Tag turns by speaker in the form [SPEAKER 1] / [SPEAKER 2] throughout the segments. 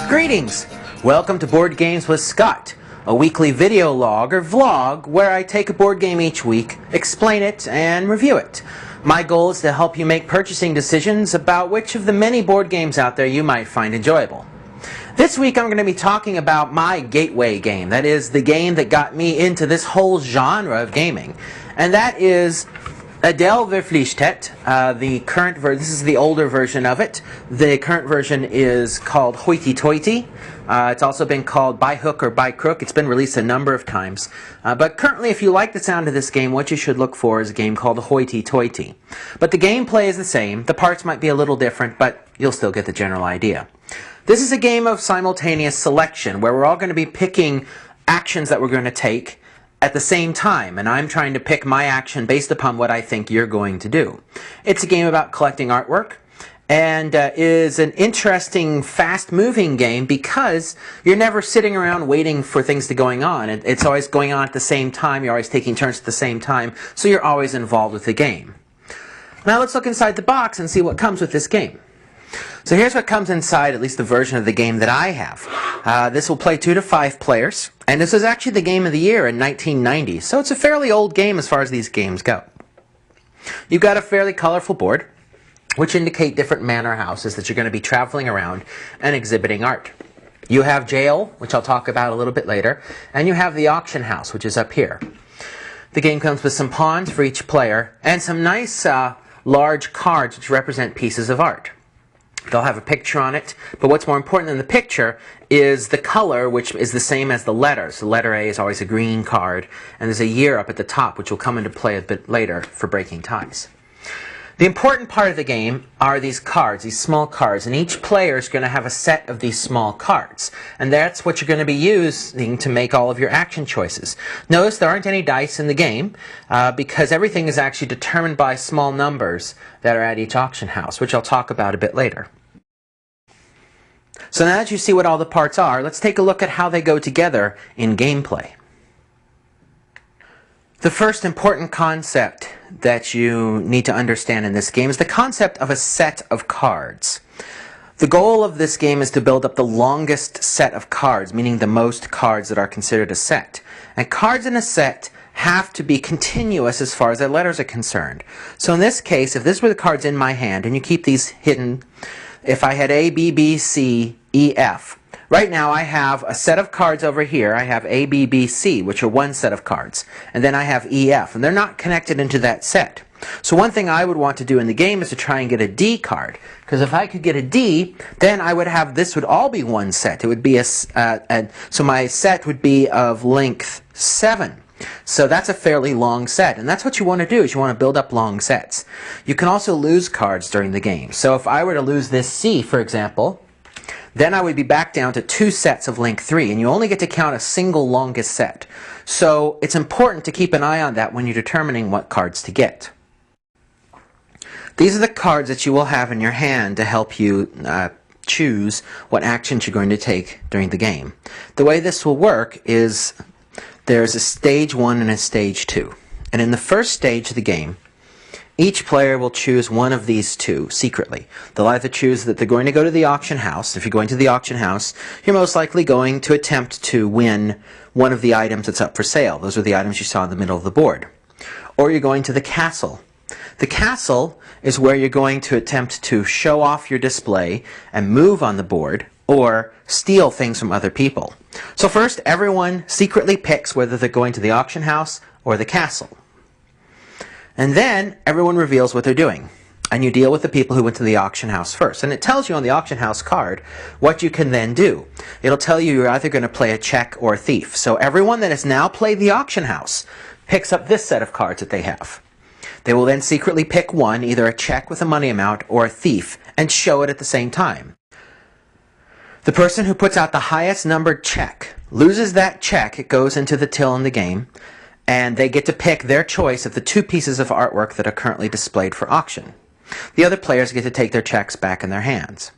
[SPEAKER 1] Greetings! Welcome to Board Games with Scott, a weekly video log or vlog where I take a board game each week, explain it, and review it. My goal is to help you make purchasing decisions about which of the many board games out there you might find enjoyable. This week I'm going to be talking about my gateway game, that is, the game that got me into this whole genre of gaming, and that is Adel Verflichtet. This is the older version of it. The current version is called Hoity Toity. It's also been called By Hook or By Crook. It's been released a number of times. But currently, if you like the sound of this game, what you should look for is a game called Hoity Toity. But the gameplay is the same. The parts might be a little different, but you'll still get the general idea. This is a game of simultaneous selection, where we're all going to be picking actions that we're going to take at the same time, and I'm trying to pick my action based upon what I think you're going to do. It's a game about collecting artwork, and is an interesting, fast-moving game because you're never sitting around waiting for things to going on. It's always going on at the same time. You're always taking turns at the same time, so you're always involved with the game. Now let's look inside the box and see what comes with this game. So here's what comes inside, at least the version of the game that I have. This will play 2 to 5 players, and this was actually the game of the year in 1990, so it's a fairly old game as far as these games go. You've got a fairly colorful board, which indicate different manor houses that you're going to be traveling around and exhibiting art. You have jail, which I'll talk about a little bit later, and you have the auction house, which is up here. The game comes with some pawns for each player, and some nice large cards which represent pieces of art. They'll have a picture on it, but what's more important than the picture is the color, which is the same as the letters. The letter A is always a green card, and there's a year up at the top, which will come into play a bit later for breaking ties. The important part of the game are these cards, these small cards, and each player is going to have a set of these small cards, and that's what you're going to be using to make all of your action choices. Notice there aren't any dice in the game because everything is actually determined by small numbers that are at each auction house, which I'll talk about a bit later. So now that you see what all the parts are, let's take a look at how they go together in gameplay. The first important concept that you need to understand in this game is the concept of a set of cards. The goal of this game is to build up the longest set of cards, meaning the most cards that are considered a set. And cards in a set have to be continuous as far as their letters are concerned. So in this case, if this were the cards in my hand, and you keep these hidden, if I had A, B, B, C, E, F, right now I have a set of cards over here. I have A, B, B, C, which are one set of cards. And then I have E, F, and they're not connected into that set. So one thing I would want to do in the game is to try and get a D card. Because if I could get a D, then I would have, this would all be one set. It would be so my set would be of length 7. So that's a fairly long set, and that's what you want to do, is you want to build up long sets. You can also lose cards during the game. So if I were to lose this C, for example, then I would be back down to 2 sets of length 3, and you only get to count a single longest set. So it's important to keep an eye on that when you're determining what cards to get. These are the cards that you will have in your hand to help you choose what actions you're going to take during the game. The way this will work is there's a stage 1 and a stage 2. And in the first stage of the game, each player will choose one of these two secretly. They'll either choose that they're going to go to the auction house. If you're going to the auction house, you're most likely going to attempt to win one of the items that's up for sale. Those are the items you saw in the middle of the board. Or you're going to the castle. The castle is where you're going to attempt to show off your display and move on the board, or steal things from other people. So first, everyone secretly picks whether they're going to the auction house or the castle. And then everyone reveals what they're doing. And you deal with the people who went to the auction house first. And it tells you on the auction house card what you can then do. It'll tell you you're either going to play a check or a thief. So everyone that has now played the auction house picks up this set of cards that they have. They will then secretly pick one, either a check with a money amount or a thief, and show it at the same time. The person who puts out the highest numbered check loses that check. It goes into the till in the game, and they get to pick their choice of the 2 pieces of artwork that are currently displayed for auction. The other players get to take their checks back in their hands.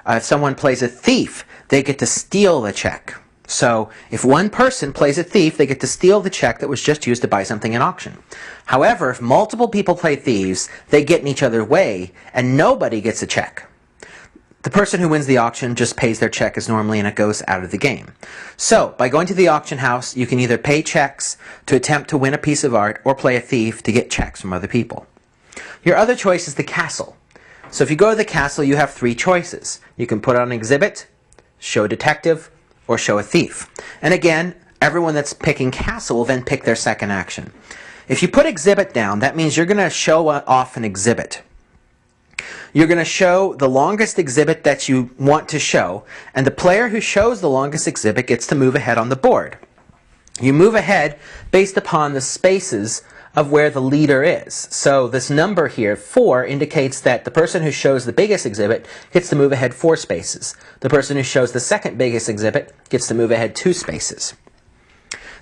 [SPEAKER 1] If someone plays a thief, they get to steal the check. So if one person plays a thief, they get to steal the check that was just used to buy something in auction. However, if multiple people play thieves, they get in each other's way, and nobody gets a check. The person who wins the auction just pays their check as normally, and it goes out of the game. So, by going to the auction house, you can either pay checks to attempt to win a piece of art, or play a thief to get checks from other people. Your other choice is the castle. So if you go to the castle, you have 3 choices. You can put on an exhibit, show a detective, or show a thief. And again, everyone that's picking castle will then pick their second action. If you put exhibit down, that means you're going to show off an exhibit. You're going to show the longest exhibit that you want to show, and the player who shows the longest exhibit gets to move ahead on the board. You move ahead based upon the spaces of where the leader is. So this number here, 4, indicates that the person who shows the biggest exhibit gets to move ahead 4 spaces. The person who shows the second biggest exhibit gets to move ahead 2 spaces.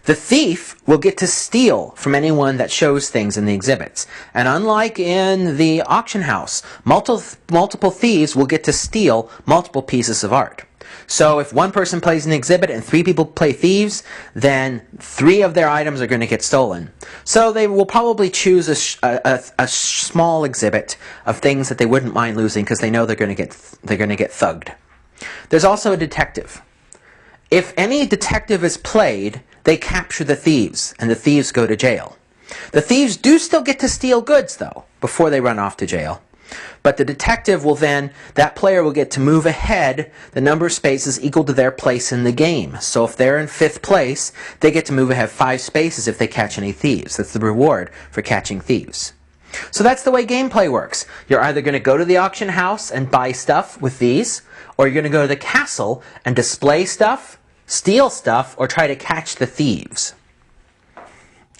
[SPEAKER 1] The thief will get to steal from anyone that shows things in the exhibits. And unlike in the auction house, multiple thieves will get to steal multiple pieces of art. So if one person plays an exhibit and 3 people play thieves, then 3 of their items are going to get stolen. So they will probably choose a small exhibit of things that they wouldn't mind losing because they know they're going to get thugged. There's also a detective. If any detective is played, they capture the thieves, and the thieves go to jail. The thieves do still get to steal goods, though, before they run off to jail. But the detective will then, that player will get to move ahead the number of spaces equal to their place in the game. So if they're in 5th place, they get to move ahead 5 spaces if they catch any thieves. That's the reward for catching thieves. So that's the way gameplay works. You're either going to go to the auction house and buy stuff with these, or you're going to go to the castle and display stuff, steal stuff, or try to catch the thieves.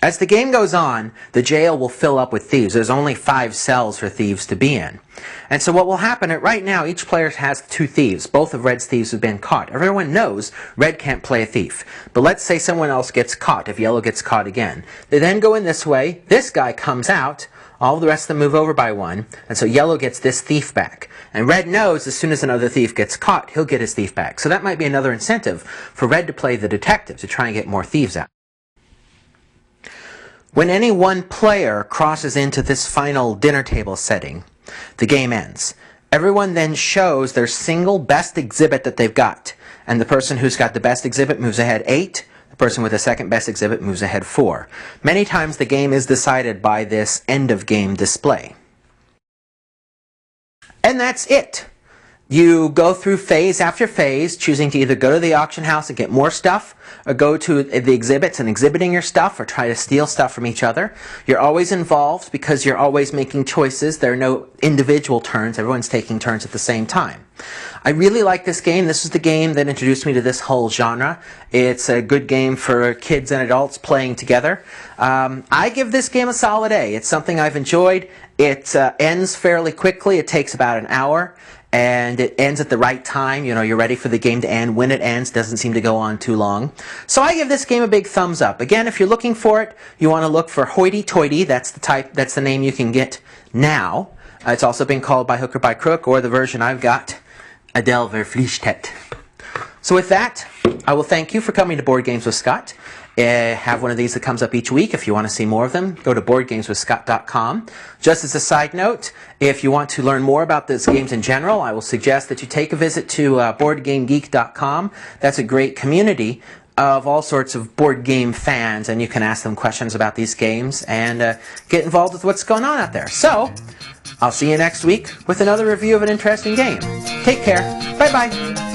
[SPEAKER 1] As the game goes on, the jail will fill up with thieves. There's only 5 cells for thieves to be in. And so what will happen, right now each player has 2 thieves. Both of Red's thieves have been caught. Everyone knows Red can't play a thief. But let's say someone else gets caught, if Yellow gets caught again. They then go in this way, this guy comes out, all the rest of them move over by 1, and so Yellow gets this thief back. And Red knows as soon as another thief gets caught, he'll get his thief back. So that might be another incentive for Red to play the detective, to try and get more thieves out. When any one player crosses into this final dinner table setting, the game ends. Everyone then shows their single best exhibit that they've got. And the person who's got the best exhibit moves ahead 8. The person with the second best exhibit moves ahead 4. Many times the game is decided by this end of game display. And that's it. You go through phase after phase, choosing to either go to the auction house and get more stuff, or go to the exhibits and exhibiting your stuff, or try to steal stuff from each other. You're always involved because you're always making choices. There are no individual turns. Everyone's taking turns at the same time. I really like this game. This is the game that introduced me to this whole genre. It's a good game for kids and adults playing together. I give this game a solid A. It's something I've enjoyed. It ends fairly quickly. It takes about an hour. And it ends at the right time. You know, you're ready for the game to end. When it ends, doesn't seem to go on too long. So I give this game a big thumbs up. Again, if you're looking for it, you want to look for Hoity Toity. That's the name you can get now. It's also been called by hook or by crook, or the version I've got, Adel Verflichtet. So with that, I will thank you for coming to Board Games with Scott. Have one of these that comes up each week. If you want to see more of them, go to boardgameswithscott.com. Just as a side note, if you want to learn more about these games in general, I will suggest that you take a visit to boardgamegeek.com. That's a great community of all sorts of board game fans, and you can ask them questions about these games and get involved with what's going on out there. So, I'll see you next week with another review of an interesting game. Take care. Bye-bye.